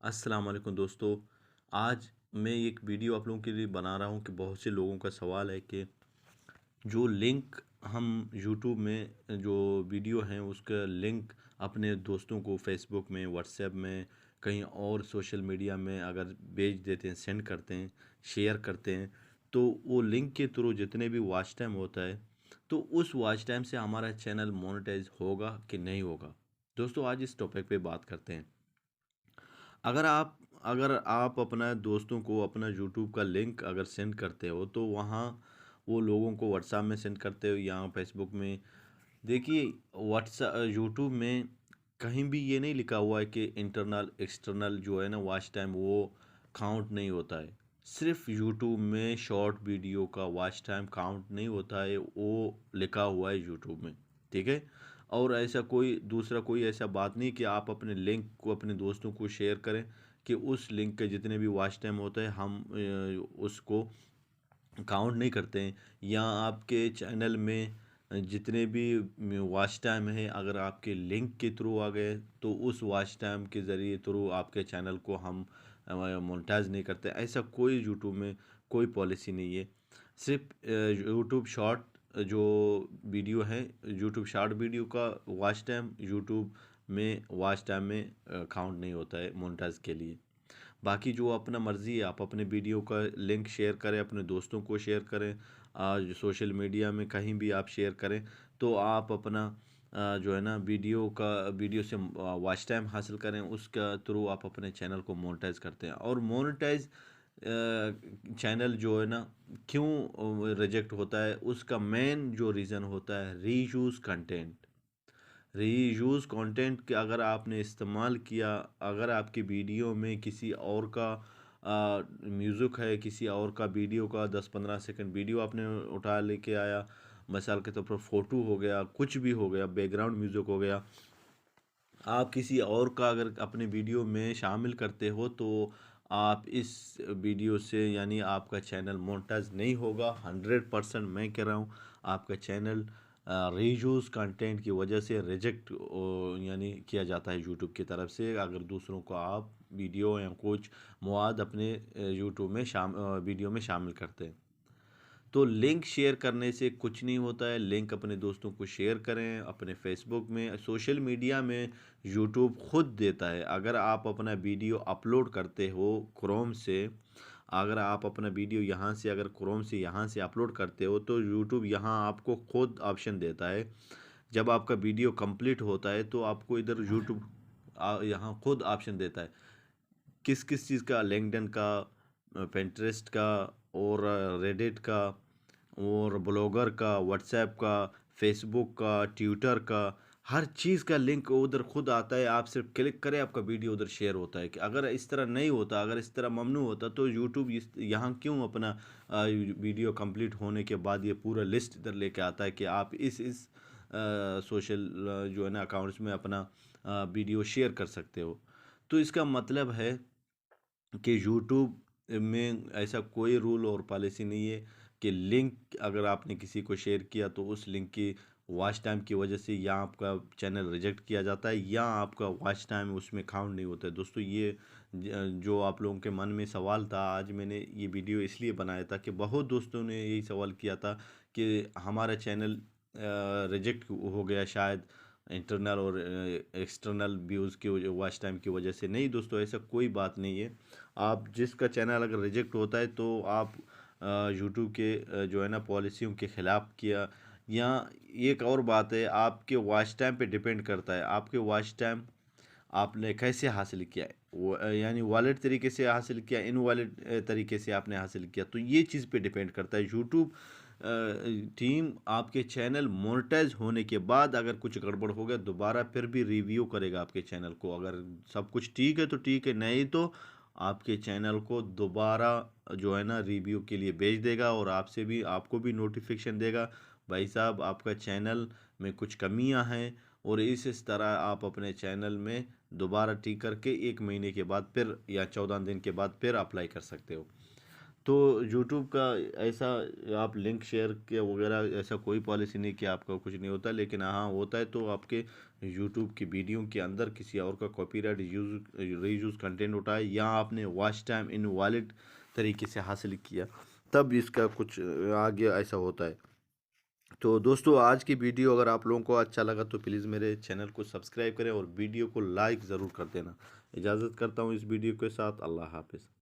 अस्सलाम वालेकुम दोस्तों। आज मैं एक वीडियो आप लोगों के लिए बना रहा हूँ कि बहुत से लोगों का सवाल है कि जो लिंक हम यूट्यूब में जो वीडियो हैं उसका लिंक अपने दोस्तों को फेसबुक में, व्हाट्सएप में, कहीं और सोशल मीडिया में अगर भेज देते हैं, सेंड करते हैं, शेयर करते हैं, तो वो लिंक के थ्रू जितने भी वॉच टाइम होता है, तो उस वॉच टाइम से हमारा चैनल मोनेटाइज होगा कि नहीं होगा। दोस्तों, आज इस टॉपिक पे बात करते हैं। अगर आप अपना दोस्तों को अपना यूट्यूब का लिंक अगर सेंड करते हो तो वहाँ वो लोगों को व्हाट्सएप में सेंड करते हो या फेसबुक में। देखिए, व्हाट्सएप यूट्यूब में कहीं भी ये नहीं लिखा हुआ है कि इंटरनल एक्सटर्नल जो है ना वॉच टाइम वो काउंट नहीं होता है। सिर्फ यूट्यूब में शॉर्ट वीडियो का वॉच टाइम काउंट नहीं होता है, वो लिखा हुआ है यूट्यूब में। ठीक है। और ऐसा कोई दूसरा कोई ऐसा बात नहीं कि आप अपने लिंक को अपने दोस्तों को शेयर करें कि उस लिंक के जितने भी वॉच टाइम होता है हम उसको काउंट नहीं करते हैं। या आपके चैनल में जितने भी वॉच टाइम है अगर आपके लिंक के थ्रू आ गए तो उस वॉच टाइम के ज़रिए थ्रू आपके चैनल को हम मोनेटाइज नहीं करते। ऐसा कोई यूट्यूब में कोई पॉलिसी नहीं है। सिर्फ यूट्यूब शॉर्ट जो वीडियो है, यूट्यूब शॉर्ट वीडियो का वॉच टाइम यूट्यूब में वॉच टाइम में काउंट नहीं होता है मोनेटाइज के लिए। बाकी जो अपना मर्ज़ी है, आप अपने वीडियो का लिंक शेयर करें, अपने दोस्तों को शेयर करें, आज सोशल मीडिया में कहीं भी आप शेयर करें, तो आप अपना जो है ना वीडियो से वॉच टाइम हासिल करें, उसका थ्रू आप अपने चैनल को मोनेटाइज करते हैं। और मोनेटाइज चैनल जो है ना क्यों रिजेक्ट होता है, उसका मेन जो रीज़न होता है रीयूज़ कंटेंट। रीयूज़ कंटेंट के अगर आपने इस्तेमाल किया, अगर आपकी वीडियो में किसी और का म्यूज़िक है, किसी और का वीडियो का 10-15 सेकंड वीडियो आपने उठा लेके आया, मिसाल के तौर पर फ़ोटो हो गया, कुछ भी हो गया, बैकग्राउंड म्यूज़िक हो गया, आप किसी और का अगर अपने वीडियो में शामिल करते हो तो आप इस वीडियो से यानी आपका चैनल मोनेटाइज नहीं होगा। 100% मैं कह रहा हूँ, आपका चैनल रीयूज़ कंटेंट की वजह से रिजेक्ट यानी किया जाता है यूट्यूब की तरफ से। अगर दूसरों को आप वीडियो या कुछ मवाद अपने यूट्यूब में वीडियो में शामिल करते हैं, तो लिंक शेयर करने से कुछ नहीं होता है। लिंक अपने दोस्तों को शेयर करें, अपने फेसबुक में, सोशल मीडिया में यूट्यूब खुद देता है। अगर आप अपना वीडियो अपलोड करते हो क्रोम से, अगर आप अपना वीडियो यहाँ से अगर क्रोम से यहाँ से अपलोड करते हो तो यूट्यूब यहाँ आपको खुद ऑप्शन देता है। जब आपका वीडियो कंप्लीट होता है तो आपको इधर यूट्यूब यहाँ खुद ऑप्शन देता है किस किस चीज़ का, लिंक्डइन का, पिंटरेस्ट का, और रेडिट का, और ब्लॉगर का, व्हाट्सएप का, फेसबुक का, ट्विटर का, हर चीज़ का लिंक उधर खुद आता है। आप सिर्फ क्लिक करें, आपका वीडियो उधर शेयर होता है। कि अगर इस तरह नहीं होता, अगर इस तरह ममनू होता तो यूट्यूब यहाँ क्यों अपना वीडियो कंप्लीट होने के बाद ये पूरा लिस्ट इधर लेके आता है कि आप इस सोशल जो है ना अकाउंट्स में अपना वीडियो शेयर कर सकते हो। तो इसका मतलब है कि यूट्यूब में ऐसा कोई रूल और पॉलिसी नहीं है कि लिंक अगर आपने किसी को शेयर किया तो उस लिंक की वॉच टाइम की वजह से या आपका चैनल रिजेक्ट किया जाता है या आपका वॉच टाइम उसमें काउंट नहीं होता है। दोस्तों, ये जो आप लोगों के मन में सवाल था, आज मैंने ये वीडियो इसलिए बनाया था कि बहुत दोस्तों ने यही सवाल किया था कि हमारा चैनल रिजेक्ट हो गया शायद इंटरनल और एक्सटर्नल व्यूज़ की वॉच टाइम की वजह से। नहीं दोस्तों, ऐसा कोई बात नहीं है। आप जिसका चैनल अगर रिजेक्ट होता है तो आप यूट्यूब के जो है ना पॉलिसियों के ख़िलाफ़ किया। या एक और बात है, आपके वॉच टाइम पे डिपेंड करता है, आपके वॉच टाइम आपने कैसे हासिल किया है, वो यानी वॉलेट तरीके से हासिल किया, इनवॉलेट तरीके से आपने हासिल किया, तो ये चीज़ पे डिपेंड करता है। यूट्यूब टीम आपके चैनल मोनेटाइज होने के बाद अगर कुछ गड़बड़ हो गया दोबारा फिर भी रिव्यू करेगा आपके चैनल को। अगर सब कुछ ठीक है तो ठीक है, नहीं तो आपके चैनल को दोबारा जो है ना रिव्यू के लिए भेज देगा और आपसे भी आपको भी नोटिफिकेशन देगा, भाई साहब आपका चैनल में कुछ कमियां हैं। और इस तरह आप अपने चैनल में दोबारा ठीक करके 1 महीने के बाद फिर या 14 दिन के बाद फिर अप्लाई कर सकते हो। तो यूट्यूब का ऐसा आप लिंक शेयर के वगैरह ऐसा कोई पॉलिसी नहीं कि आपका कुछ नहीं होता, लेकिन हाँ होता है तो आपके यूट्यूब की वीडियो के अंदर किसी और का कॉपीराइट रीयूज कंटेंट उठाया या आपने वॉच टाइम इनवैलिड तरीके से हासिल किया, तब इसका कुछ आगे ऐसा होता है। तो दोस्तों आज की वीडियो अगर आप लोगों को अच्छा लगा तो प्लीज़ मेरे चैनल को सब्सक्राइब करें और वीडियो को लाइक ज़रूर कर देना। इजाज़त करता हूँ इस वीडियो के साथ। अल्लाह हाफ़िज़।